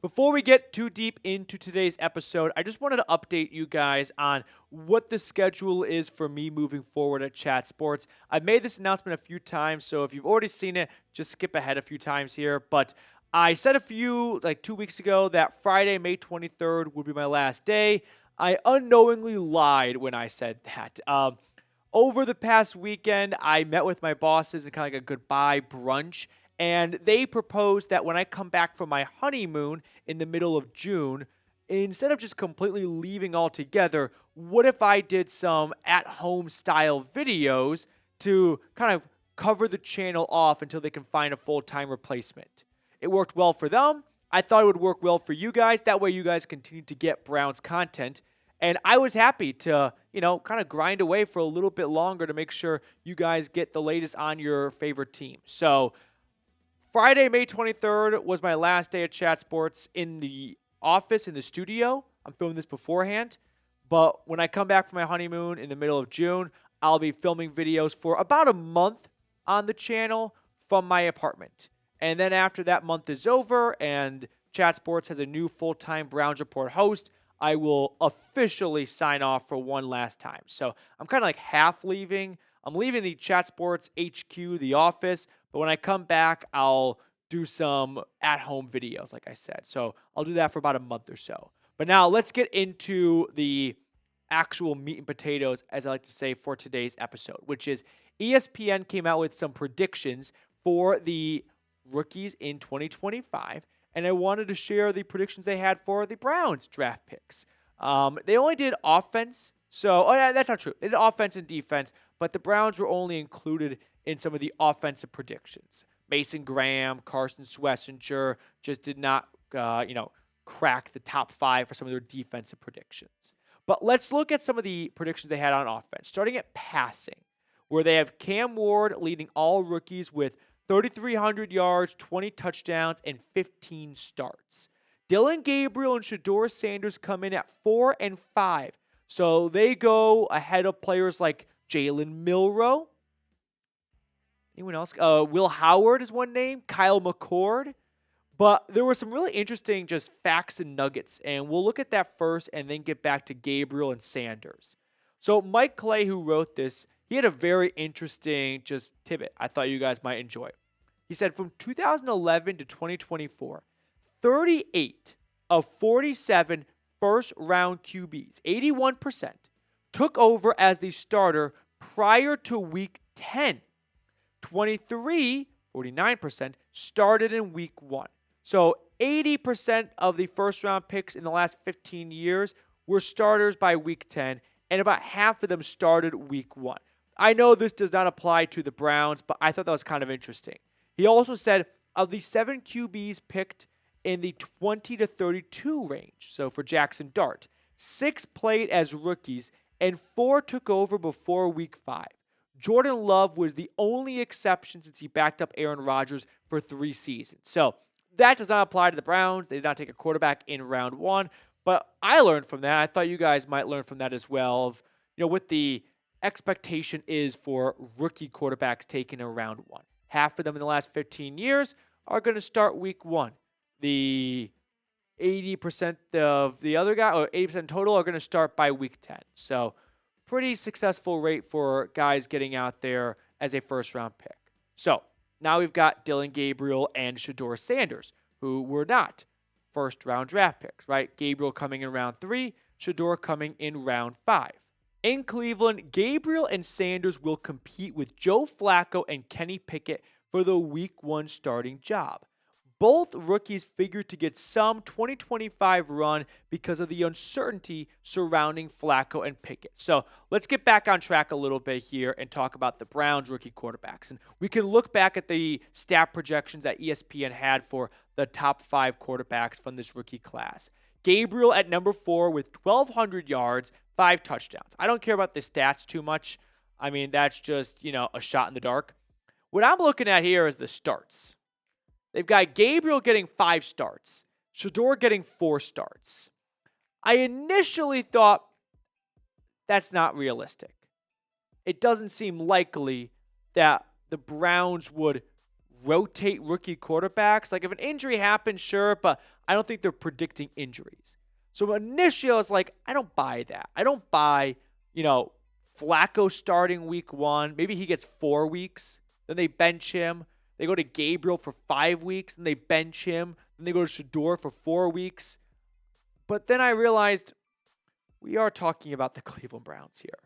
Before we get too deep into today's episode, I just wanted to update you guys on what the schedule is for me moving forward at Chat Sports. I've made this announcement a few times, so if you've already seen it, just skip ahead a few times here. But I said like 2 weeks ago, that Friday, May 23rd would be my last day. I unknowingly lied when I said that. Over the past weekend, I met with my bosses and kind of like a goodbye brunch. And they proposed that when I come back from my honeymoon in the middle of June, instead of just completely leaving altogether, what if I did some at-home style videos to kind of cover the channel off until they can find a full-time replacement? It worked well for them. I thought it would work well for you guys. That way you guys continue to get Browns content. And I was happy to, kind of grind away for a little bit longer to make sure you guys get the latest on your favorite team. So Friday, May 23rd was my last day at Chat Sports in the office, in the studio. I'm filming this beforehand. But when I come back from my honeymoon in the middle of June, I'll be filming videos for about a month on the channel from my apartment. And then after that month is over and Chat Sports has a new full-time Browns Report host, I will officially sign off for one last time. So I'm kind of like half leaving. I'm leaving the Chat Sports HQ, the office, but when I come back, I'll do some at-home videos, like I said. So I'll do that for about a month or so. But now let's get into the actual meat and potatoes, as I like to say, for today's episode, which is ESPN came out with some predictions for the rookies in 2025, and I wanted to share the predictions they had for the Browns draft picks. They only did offense, yeah, that's not true. They did offense and defense, but the Browns were only included in some of the offensive predictions. Mason Graham, Carson Schlesinger just did not, crack the top 5 for some of their defensive predictions. But let's look at some of the predictions they had on offense, starting at passing, where they have Cam Ward leading all rookies with 3,300 yards, 20 touchdowns, and 15 starts. Dillon Gabriel and Shedeur Sanders come in at 4 and 5. So they go ahead of players like Jalen Milroe. Anyone else? Will Howard is one name. Kyle McCord. But there were some really interesting just facts and nuggets. And we'll look at that first and then get back to Gabriel and Sanders. So Mike Clay, who wrote this, he had a very interesting just tidbit I thought you guys might enjoy. He said from 2011 to 2024, 38 of 47 first-round QBs, 81%, took over as the starter prior to Week 10. 23, 49%, started in Week 1. So 80% of the first-round picks in the last 15 years were starters by Week 10, and about half of them started Week 1. I know this does not apply to the Browns, but I thought that was kind of interesting. He also said of the 7 QBs picked in the 20 to 32 range, so for Jaxson Dart, 6 played as rookies and 4 took over before Week 5. Jordan Love was the only exception since he backed up Aaron Rodgers for 3 seasons. So that does not apply to the Browns. They did not take a quarterback in round 1, but I learned from that. I thought you guys might learn from that as well of, what the expectation is for rookie quarterbacks taken in round 1. Half of them in the last 15 years are going to start Week 1. The 80% of the other guy, or 80% total, are going to start by Week 10. So pretty successful rate for guys getting out there as a first-round pick. So now we've got Dillon Gabriel and Shedeur Sanders, who were not first-round draft picks, right? Gabriel coming in round 3, Shedeur coming in round 5. In Cleveland, Gabriel and Sanders will compete with Joe Flacco and Kenny Pickett for the Week 1 starting job. Both rookies figured to get some 2025 run because of the uncertainty surrounding Flacco and Pickett. So let's get back on track a little bit here and talk about the Browns rookie quarterbacks. And we can look back at the stat projections that ESPN had for the top 5 quarterbacks from this rookie class. Gabriel at number 4 with 1,200 yards, 5 touchdowns. I don't care about the stats too much. I mean, that's just, a shot in the dark. What I'm looking at here is the starts. They've got Gabriel getting 5 starts, Shedeur getting 4 starts. I initially thought that's not realistic. It doesn't seem likely that the Browns would rotate rookie quarterbacks. Like if an injury happens, sure, but I don't think they're predicting injuries. So initially I was like, I don't buy that. I don't buy, Flacco starting week 1. Maybe he gets 4 weeks. Then they bench him. They go to Gabriel for 5 weeks. Then they bench him. Then they go to Shedeur for 4 weeks. But then I realized we are talking about the Cleveland Browns here.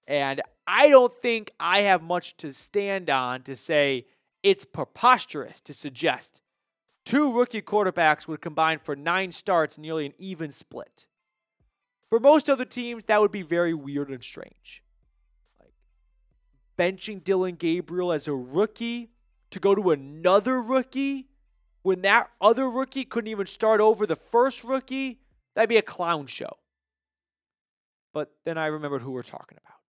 And I don't think I have much to stand on to say it's preposterous to suggest 2 rookie quarterbacks would combine for 9 starts, nearly an even split. For most other teams, that would be very weird and strange. Like benching Dillon Gabriel as a rookie to go to another rookie when that other rookie couldn't even start over the first rookie, that'd be a clown show. But then I remembered who we're talking about.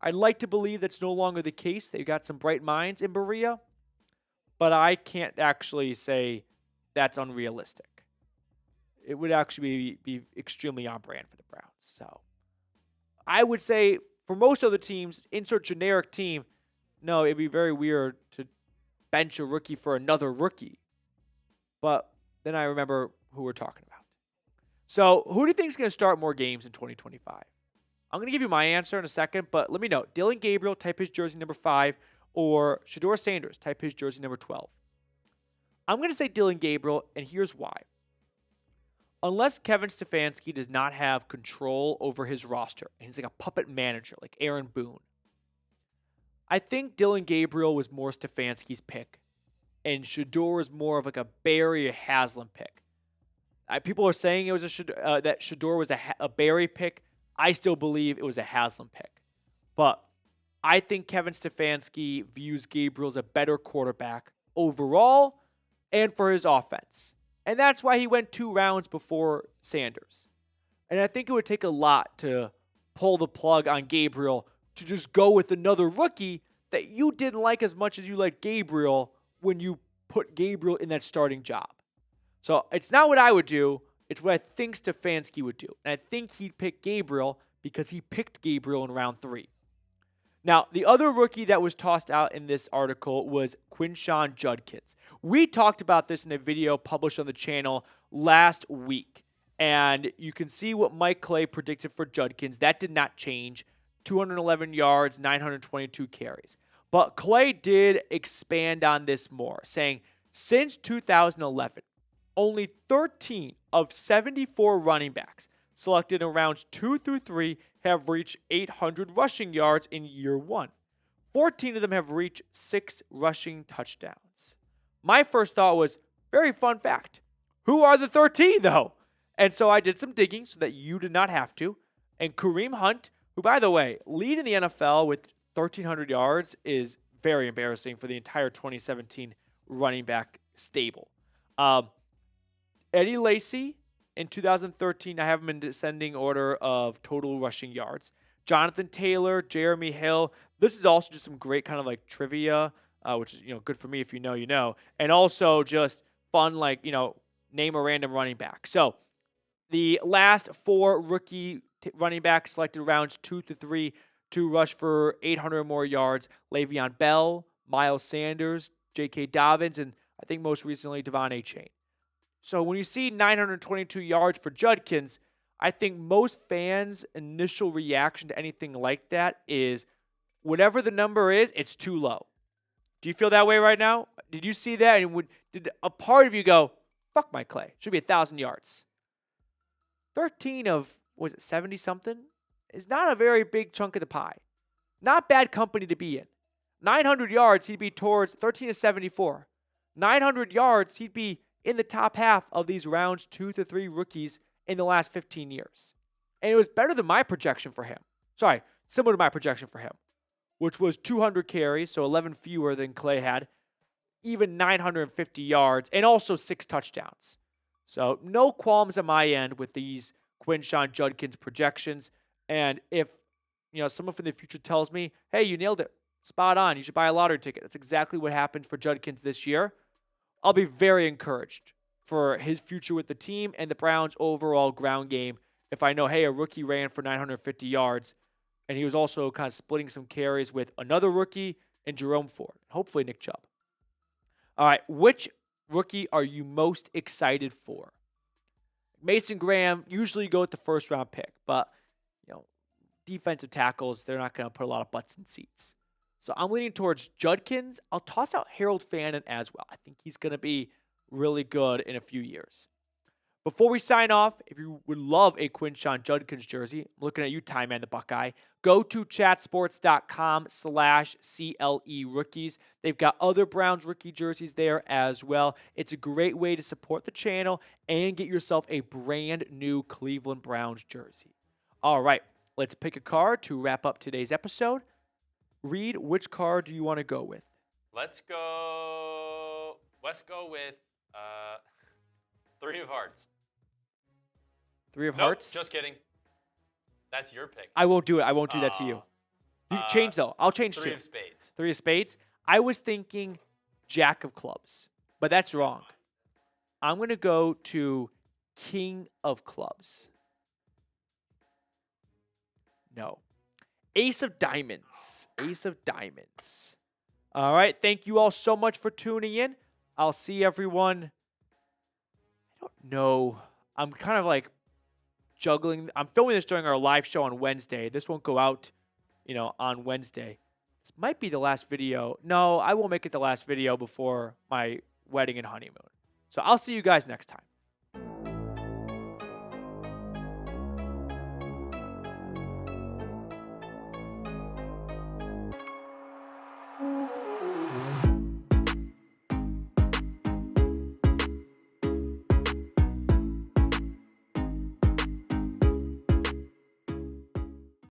I'd like to believe that's no longer the case. They've got some bright minds in Berea, but I can't actually say that's unrealistic. It would actually be extremely on brand for the Browns. So I would say for most other teams, insert generic team, no, it'd be very weird to bench a rookie for another rookie. But then I remember who we're talking about. So who do you think is going to start more games in 2025? I'm going to give you my answer in a second, but let me know. Dillon Gabriel, type his jersey number 5, or Shedeur Sanders, type his jersey number 12. I'm going to say Dillon Gabriel, and here's why. Unless Kevin Stefanski does not have control over his roster, and he's like a puppet manager, like Aaron Boone, I think Dillon Gabriel was more Stefanski's pick, and Shedeur was more of like a Barry or Haslam pick. People are saying it was that Shedeur was a Barry pick. I still believe it was a Haslam pick. But I think Kevin Stefanski views Gabriel as a better quarterback overall and for his offense. And that's why he went 2 rounds before Sanders. And I think it would take a lot to pull the plug on Gabriel to just go with another rookie that you didn't like as much as you liked Gabriel when you put Gabriel in that starting job. So it's not what I would do. It's what I think Stefanski would do. And I think he'd pick Gabriel because he picked Gabriel in round 3. Now, the other rookie that was tossed out in this article was Quinshon Judkins. We talked about this in a video published on the channel last week. And you can see what Mike Clay predicted for Judkins. That did not change. 211 yards, 922 carries. But Clay did expand on this more, saying since 2011, only 13 of 74 running backs selected in rounds 2 through 3 have reached 800 rushing yards in year 1. 14 of them have reached 6 rushing touchdowns. My first thought was, very fun fact. Who are the 13, though? And so I did some digging so that you did not have to. And Kareem Hunt, who, by the way, lead in the NFL with 1,300 yards, is very embarrassing for the entire 2017 running back stable. Eddie Lacy, in 2013, I have him in descending order of total rushing yards. Jonathan Taylor, Jeremy Hill. This is also just some great kind of like trivia, which is, good for me if you know, you know. And also just fun, name a random running back. So the last 4 rookie running backs selected rounds 2 to 3 to rush for 800 or more yards. Le'Veon Bell, Miles Sanders, J.K. Dobbins, and I think most recently Devon Achane. So when you see 922 yards for Judkins, I think most fans' initial reaction to anything like that is whatever the number is, it's too low. Do you feel that way right now? Did you see that? And did a part of you go, fuck Mike Clay, should be 1,000 yards? 13 of, 70-something? Is not a very big chunk of the pie. Not bad company to be in. 900 yards, he'd be towards 13 to 74. 900 yards, he'd be in the top half of these rounds 2 to 3 rookies in the last 15 years. And it was better than my projection for him. Sorry, similar to my projection for him, which was 200 carries, so 11 fewer than Clay had, even 950 yards, and also 6 touchdowns. So no qualms on my end with these Quinshon Judkins projections. And if someone from the future tells me, hey, you nailed it, spot on, you should buy a lottery ticket, that's exactly what happened for Judkins this year, I'll be very encouraged for his future with the team and the Browns' overall ground game if I know, hey, a rookie ran for 950 yards, and he was also kind of splitting some carries with another rookie and Jerome Ford, hopefully Nick Chubb. All right, which rookie are you most excited for? Mason Graham, usually go with the first round pick, but you know, defensive tackles, they're not going to put a lot of butts in seats. So I'm leaning towards Judkins. I'll toss out Harold Fannin as well. I think he's going to be really good in a few years. Before we sign off, if you would love a Quinshon Judkins jersey, I'm looking at you, Ty Man the Buckeye, go to chatsports.com/CLE rookies. They've got other Browns rookie jerseys there as well. It's a great way to support the channel and get yourself a brand new Cleveland Browns jersey. All right, let's pick a card to wrap up today's episode. Reed, which card do you want to go with? Let's go with 3 of hearts. 3 of hearts? Just kidding. That's your pick. I won't do it. I won't do that to you. You change, though. I'll change 3 too. 3 of spades. 3 of spades? I was thinking Jack of clubs, but that's wrong. I'm going to go to King of clubs. No. Ace of diamonds. Ace of diamonds. All right. Thank you all so much for tuning in. I'll see everyone. I don't know. I'm kind of like juggling. I'm filming this during our live show on Wednesday. This won't go out, on Wednesday. This might be the last video. No, I won't make it the last video before my wedding and honeymoon. So I'll see you guys next time.